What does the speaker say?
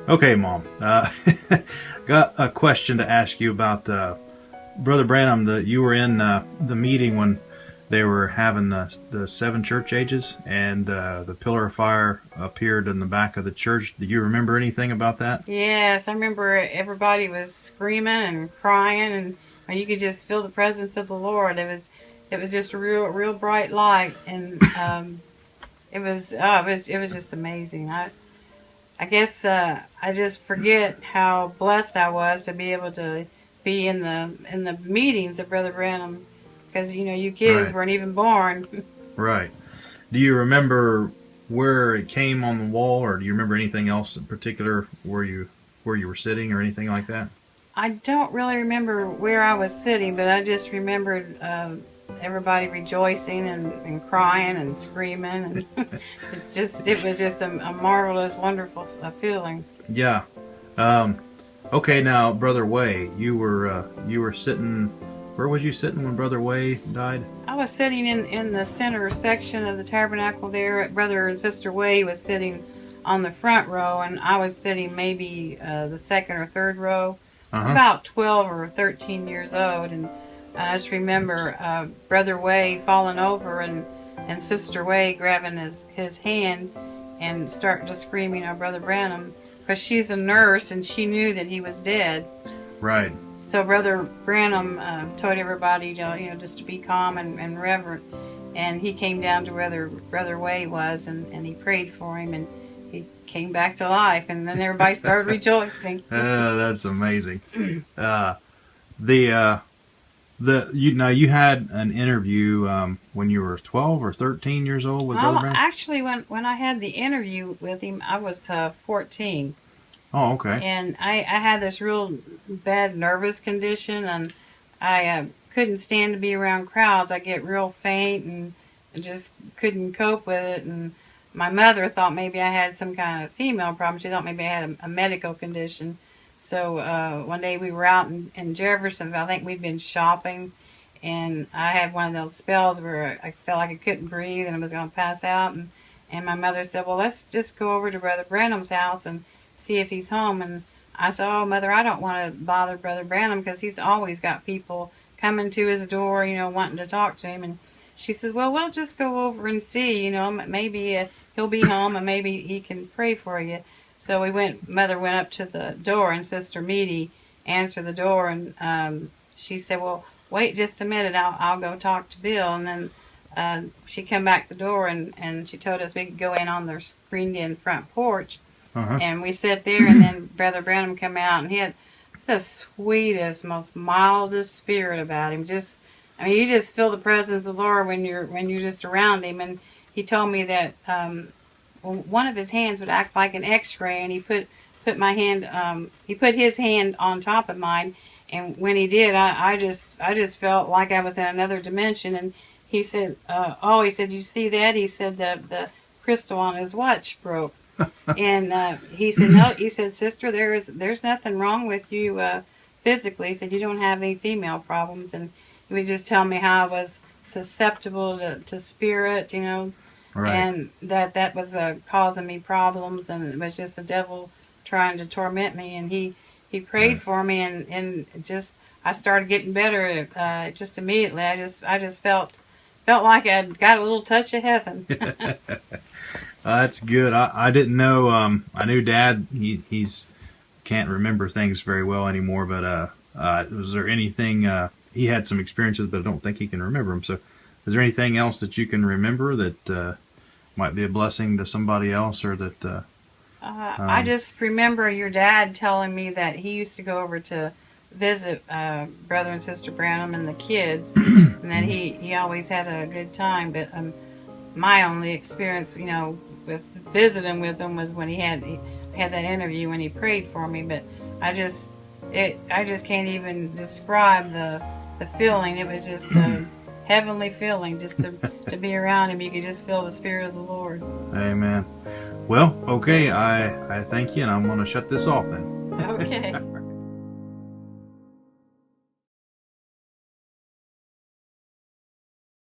Okay, Mom. Got a question to ask you about Brother Branham. You were in the meeting when they were having the seven church ages, and the pillar of fire appeared in the back of the church. Do you remember anything about that? Yes, I remember everybody was screaming and crying, and you could just feel the presence of the Lord. It was just a real bright light, and it was just amazing. I guess I just forget how blessed I was to be able to be in the meetings of Brother Branham, because you kids Right, weren't even born. right. Do you remember where it came on the wall, or do you remember anything else in particular where you were sitting or anything like that? I don't really remember where I was sitting, but I just remembered everybody rejoicing and crying and screaming, and it was just a marvelous, wonderful feeling. Yeah. Um, okay, now Brother Way, you were sitting. Where was you sitting when Brother Way died? I was sitting in the center section of the tabernacle there. Brother and Sister Way was sitting on the front row, and I was sitting maybe the second or third row. I Uh was huh. about 12 or 13 years old, and I just remember Brother Way falling over and Sister Way grabbing his hand and starting to screaming on Brother Branham, because she's a nurse and she knew that he was dead. Right. So Brother Branham told everybody, just to be calm and reverent. And he came down to where Brother Way was, and he prayed for him, and he came back to life. And then everybody started rejoicing. That's amazing. Uh, the you now you had an interview when you were 12 or 13 years old with Brother Well, Brown. actually, when I had the interview with him, I was 14. Oh, okay. And I had this real bad nervous condition, and I couldn't stand to be around crowds. I get real faint and just couldn't cope with it. And my mother thought maybe I had some kind of female problem. She thought maybe I had a medical condition. So one day we were out in Jeffersonville. I think we'd been shopping, and I had one of those spells where I felt like I couldn't breathe and I was going to pass out. And my mother said, "Well, let's just go over to Brother Branham's house and see if he's home." And I said, "Oh, Mother, I don't want to bother Brother Branham, because he's always got people coming to his door, wanting to talk to him." And she says, "Well, we'll just go over and see, maybe he'll be home and maybe he can pray for you." So Mother went up to the door, and Sister Meady answered the door, and she said, "Well, wait just a minute, I'll go talk to Bill." And then she came back to the door, and she told us we could go in on their screened in front porch, Uh huh. and we sat there, and then Brother Branham come out, and he had the sweetest, most mildest spirit about him. You just feel the presence of the Lord when you're just around him. And he told me that one of his hands would act like an X-ray, and he put his hand on top of mine, and when he did, I just felt like I was in another dimension. And he said, "Oh," he said, "You see that?" He said, "The crystal on his watch broke." And he said, "No," he said, "Sister, there's nothing wrong with you physically." He said, "You don't have any female problems." And he would just tell me how I was susceptible to spirit, Right. and that was causing me problems, and it was just the devil trying to torment me. And he prayed Right. for me, and just I started getting better just immediately. I just felt like I'd got a little touch of heaven. That's good. I didn't know. I knew Dad. He's can't remember things very well anymore. But was there anything? He had some experiences, but I don't think he can remember them. So, is there anything else that you can remember that might be a blessing to somebody else, or that? I Um, just remember your dad telling me that he used to go over to visit Brother and Sister Branham and the kids, and that he always had a good time. But my only experience, with visiting with him was when he had that interview when he prayed for me. But I just can't even describe the feeling. It was just a heavenly feeling just to be around him. You could just feel the spirit of the Lord. Amen. Well, okay. I thank you, and I'm going to shut this off then. Okay.